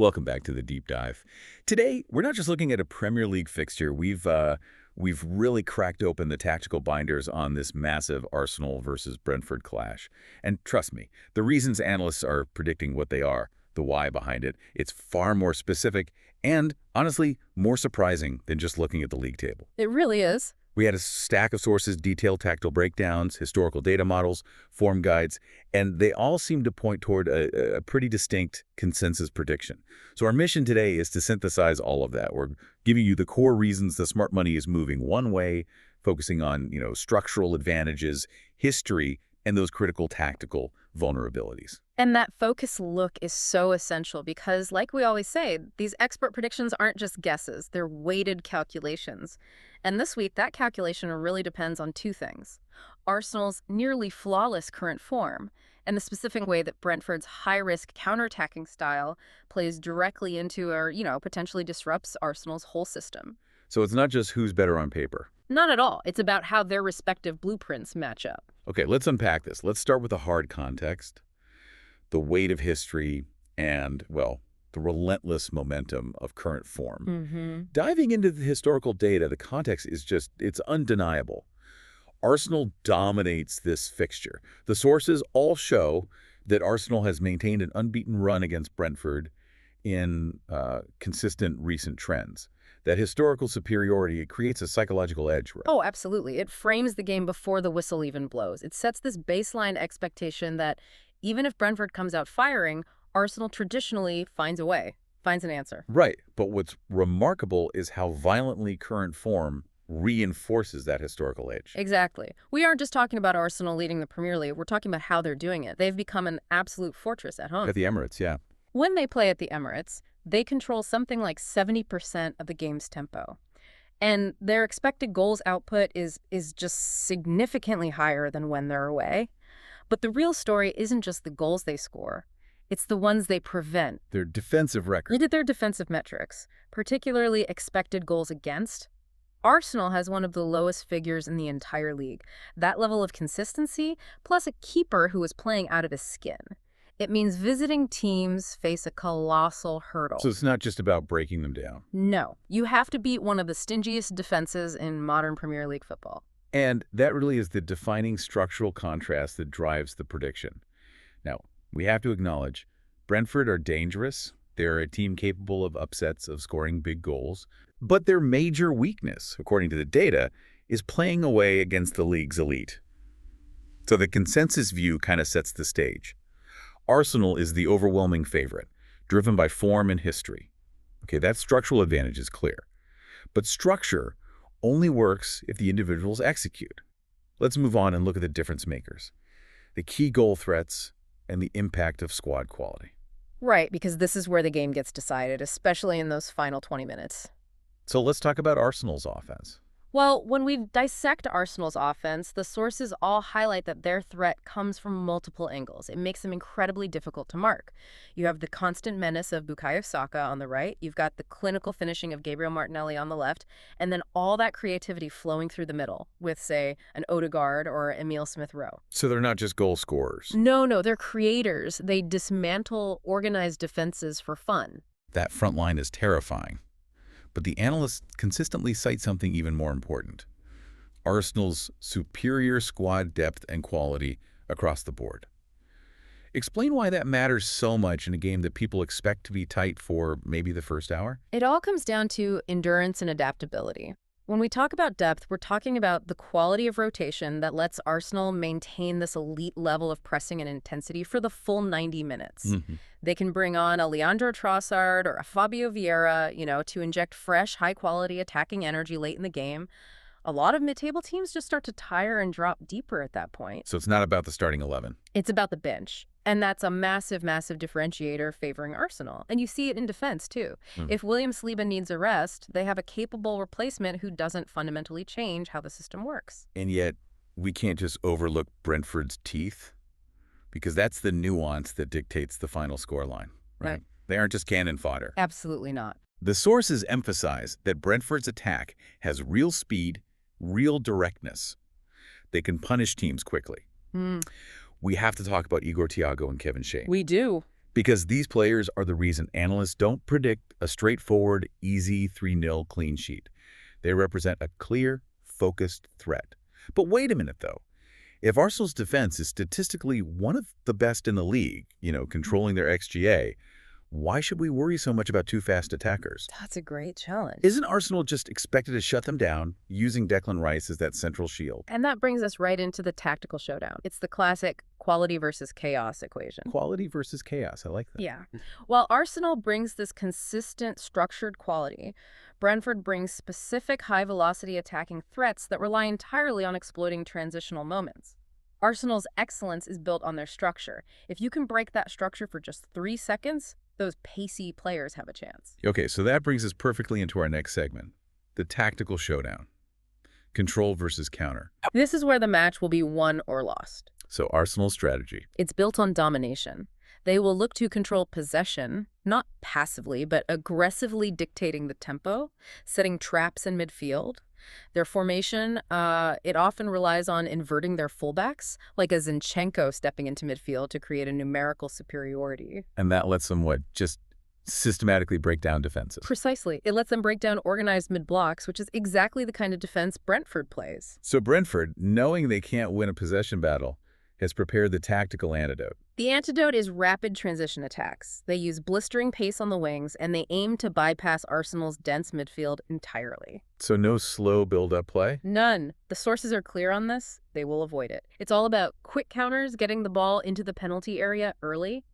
Welcome back to the Deep Dive. Today, we're not just looking at a Premier League fixture. We've really cracked open the tactical binders on this massive Arsenal versus Brentford clash. And trust me, the reasons analysts are predicting what they are, the why behind it, it's far more specific and, honestly, more surprising than just looking at the league table. It really is. We had a stack of sources, detailed tactical breakdowns, historical data models, form guides, and they all seem to point toward a pretty distinct consensus prediction. So our mission today is to synthesize all of that. We're giving you the core reasons the smart money is moving one way, focusing on, structural advantages, history, and those critical tactical vulnerabilities. And that focused look is so essential because, like we always say, these expert predictions aren't just guesses, they're weighted calculations. And this week, that calculation really depends on two things: Arsenal's nearly flawless current form, and the specific way that Brentford's high-risk counterattacking style plays directly into or, potentially disrupts Arsenal's whole system. So it's not just who's better on paper. Not at all. It's about how their respective blueprints match up. Okay, let's unpack this. Let's start with the hard context, the weight of history, and, well, the relentless momentum of current form. Diving into the historical data, the context is it's undeniable. Arsenal dominates this fixture. The sources all show that Arsenal has maintained an unbeaten run against Brentford in consistent recent trends. That historical superiority, it creates a psychological edge. Right? Oh, absolutely. It frames the game before the whistle even blows. It sets this baseline expectation that even if Brentford comes out firing, Arsenal traditionally finds a way, finds an answer. Right. But what's remarkable is how violently current form reinforces that historical edge. Exactly. We aren't just talking about Arsenal leading the Premier League. We're talking about how they're doing it. They've become an absolute fortress at home. At the Emirates, yeah. When they play at the Emirates, they control something like 70% of the game's tempo. And their expected goals output is just significantly higher than when they're away. But the real story isn't just the goals they score. It's the ones they prevent. Their defensive record. Look at their defensive metrics, particularly expected goals against. Arsenal has one of the lowest figures in the entire league. That level of consistency, plus a keeper who is playing out of his skin. It means visiting teams face a colossal hurdle. So it's not just about breaking them down. No. You have to beat one of the stingiest defenses in modern Premier League football. And that really is the defining structural contrast that drives the prediction. Now, we have to acknowledge, Brentford are dangerous. They're a team capable of upsets, of scoring big goals. But their major weakness, according to the data, is playing away against the league's elite. So the consensus view kind of sets the stage. Arsenal is the overwhelming favorite, driven by form and history. Okay, that structural advantage is clear. But structure only works if the individuals execute. Let's move on and look at the difference makers, the key goal threats, and the impact of squad quality. Right, because this is where the game gets decided, especially in those final 20 minutes. So let's talk about Arsenal's offense. Well, when we dissect Arsenal's offense, the sources all highlight that their threat comes from multiple angles. It makes them incredibly difficult to mark. You have the constant menace of Bukayo Saka on the right, you've got the clinical finishing of Gabriel Martinelli on the left, and then all that creativity flowing through the middle with, say, an Odegaard or Emile Smith-Rowe. So they're not just goal scorers. No, they're creators. They dismantle organized defenses for fun. That front line is terrifying. But the analysts consistently cite something even more important: Arsenal's superior squad depth and quality across the board. Explain why that matters so much in a game that people expect to be tight for maybe the first hour. It all comes down to endurance and adaptability. When we talk about depth, we're talking about the quality of rotation that lets Arsenal maintain this elite level of pressing and intensity for the full 90 minutes. They can bring on a Leandro Trossard or a Fabio Vieira, to inject fresh, high-quality attacking energy late in the game. A lot of mid-table teams just start to tire and drop deeper at that point. So it's not about the starting 11. It's about the bench. And that's a massive, massive differentiator favoring Arsenal. And you see it in defense, too. If William Saliba needs a rest, they have a capable replacement who doesn't fundamentally change how the system works. And yet, we can't just overlook Brentford's teeth, because that's the nuance that dictates the final scoreline, right? They aren't just cannon fodder. Absolutely not. The sources emphasize that Brentford's attack has real speed, real directness. They can punish teams quickly. We have to talk about Igor, Thiago, and Kevin Schade. We do. Because these players are the reason analysts don't predict a straightforward, easy 3-0 clean sheet. They represent a clear, focused threat. But wait a minute, though. If Arsenal's defense is statistically one of the best in the league, controlling their XGA, why should we worry so much about two fast attackers? That's a great challenge. Isn't Arsenal just expected to shut them down, using Declan Rice as that central shield? And that brings us right into the tactical showdown. It's the classic quality versus chaos equation. Quality versus chaos. I like that. Yeah. While Arsenal brings this consistent, structured quality, Brentford brings specific high-velocity attacking threats that rely entirely on exploiting transitional moments. Arsenal's excellence is built on their structure. If you can break that structure for just 3 seconds, those pacey players have a chance. Okay, so that brings us perfectly into our next segment, the tactical showdown. Control versus counter. This is where the match will be won or lost. So Arsenal's strategy. It's built on domination. They will look to control possession, not passively, but aggressively dictating the tempo, setting traps in midfield. Their formation, it often relies on inverting their fullbacks, like a Zinchenko stepping into midfield to create a numerical superiority. And that lets them, just systematically break down defenses. Precisely. It lets them break down organized mid-blocks, which is exactly the kind of defense Brentford plays. So Brentford, knowing they can't win a possession battle, has prepared the tactical antidote. The antidote is rapid transition attacks. They use blistering pace on the wings, and they aim to bypass Arsenal's dense midfield entirely. So no slow build-up play? None. The sources are clear on this. They will avoid it. It's all about quick counters, getting the ball into the penalty area early.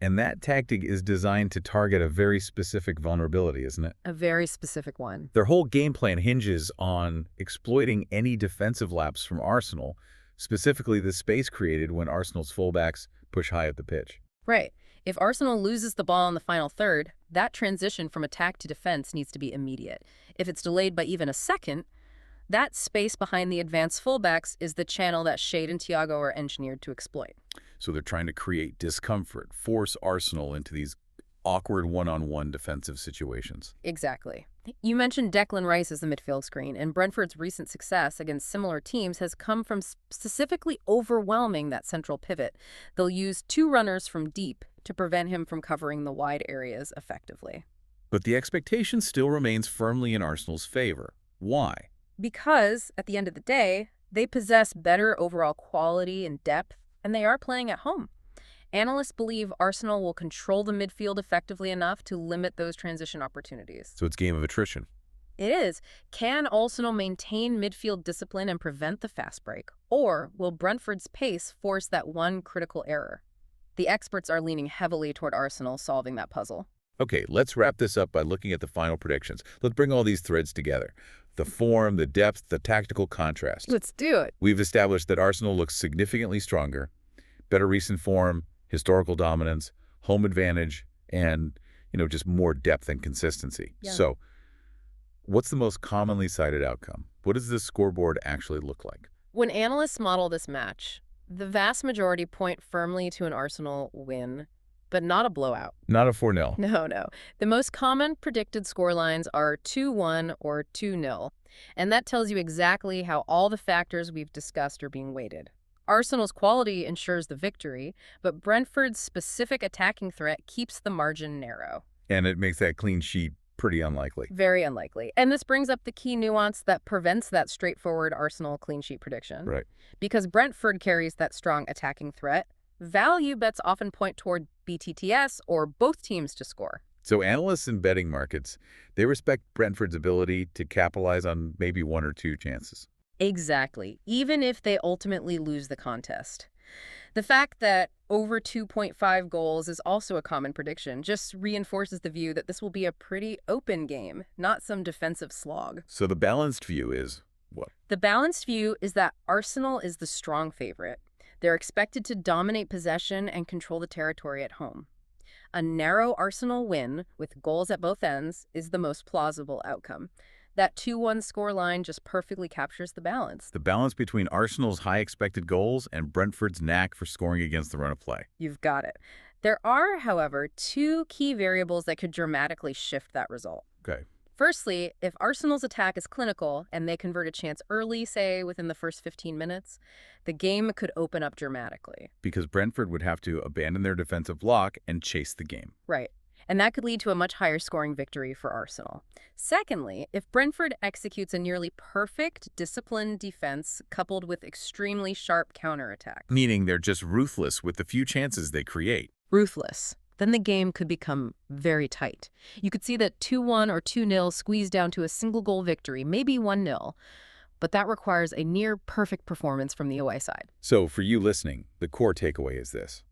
And that tactic is designed to target a very specific vulnerability, isn't it? A very specific one. Their whole game plan hinges on exploiting any defensive lapse from Arsenal, specifically the space created when Arsenal's fullbacks push high up the pitch. Right. If Arsenal loses the ball in the final third, that transition from attack to defense needs to be immediate. If it's delayed by even a second, that space behind the advanced fullbacks is the channel that Schade and Thiago are engineered to exploit. So they're trying to create discomfort, force Arsenal into these awkward one-on-one defensive situations. Exactly. You mentioned Declan Rice as the midfield screen, and Brentford's recent success against similar teams has come from specifically overwhelming that central pivot. They'll use 2 runners from deep to prevent him from covering the wide areas effectively. But the expectation still remains firmly in Arsenal's favor. Why? Because, at the end of the day, they possess better overall quality and depth, and they are playing at home. Analysts believe Arsenal will control the midfield effectively enough to limit those transition opportunities. So it's game of attrition. It is. Can Arsenal maintain midfield discipline and prevent the fast break? Or will Brentford's pace force that one critical error? The experts are leaning heavily toward Arsenal solving that puzzle. Okay, let's wrap this up by looking at the final predictions. Let's bring all these threads together. The form, the depth, the tactical contrast. Let's do it. We've established that Arsenal looks significantly stronger, better recent form, historical dominance, home advantage, and, just more depth and consistency. Yeah. So what's the most commonly cited outcome? What does this scoreboard actually look like? When analysts model this match, the vast majority point firmly to an Arsenal win, but not a blowout. Not a 4-0. No. The most common predicted scorelines are 2-1 or 2-0, and that tells you exactly how all the factors we've discussed are being weighted. Arsenal's quality ensures the victory, but Brentford's specific attacking threat keeps the margin narrow. And it makes that clean sheet pretty unlikely. Very unlikely. And this brings up the key nuance that prevents that straightforward Arsenal clean sheet prediction. Right. Because Brentford carries that strong attacking threat, value bets often point toward BTTS or both teams to score. So analysts in betting markets, they respect Brentford's ability to capitalize on maybe 1 or 2 chances. Exactly, even if they ultimately lose the contest. The fact that over 2.5 goals is also a common prediction just reinforces the view that this will be a pretty open game, not some defensive slog. So the balanced view is what? The balanced view is that Arsenal is the strong favorite. They're expected to dominate possession and control the territory at home. A narrow Arsenal win with goals at both ends is the most plausible outcome. That 2-1 scoreline just perfectly captures the balance. The balance between Arsenal's high expected goals and Brentford's knack for scoring against the run of play. You've got it. There are, however, 2 key variables that could dramatically shift that result. Okay. Firstly, if Arsenal's attack is clinical and they convert a chance early, say within the first 15 minutes, the game could open up dramatically. Because Brentford would have to abandon their defensive block and chase the game. Right. And that could lead to a much higher scoring victory for Arsenal. Secondly, if Brentford executes a nearly perfect, disciplined defense coupled with extremely sharp counterattack. Meaning they're just ruthless with the few chances they create. Ruthless. Then the game could become very tight. You could see that 2-1 or 2-0 squeeze down to a single-goal victory, maybe 1-0. But that requires a near-perfect performance from the away side. So for you listening, the core takeaway is this.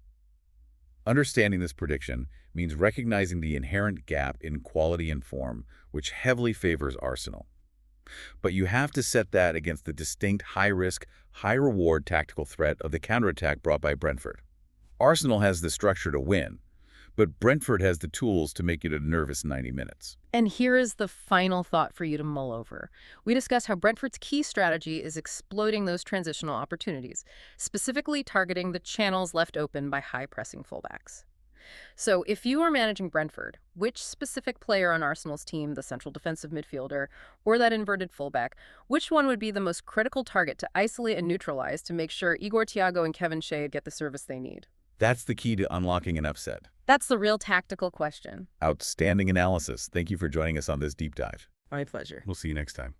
Understanding this prediction means recognizing the inherent gap in quality and form, which heavily favors Arsenal. But you have to set that against the distinct high-risk, high-reward tactical threat of the counterattack brought by Brentford. Arsenal has the structure to win, but Brentford has the tools to make it a nervous 90 minutes. And here is the final thought for you to mull over. We discuss how Brentford's key strategy is exploiting those transitional opportunities, specifically targeting the channels left open by high-pressing fullbacks. So if you are managing Brentford, which specific player on Arsenal's team, the central defensive midfielder, or that inverted fullback, which one would be the most critical target to isolate and neutralize to make sure Igor, Thiago, and Kevin Schade get the service they need? That's the key to unlocking an upset. That's the real tactical question. Outstanding analysis. Thank you for joining us on this deep dive. My pleasure. We'll see you next time.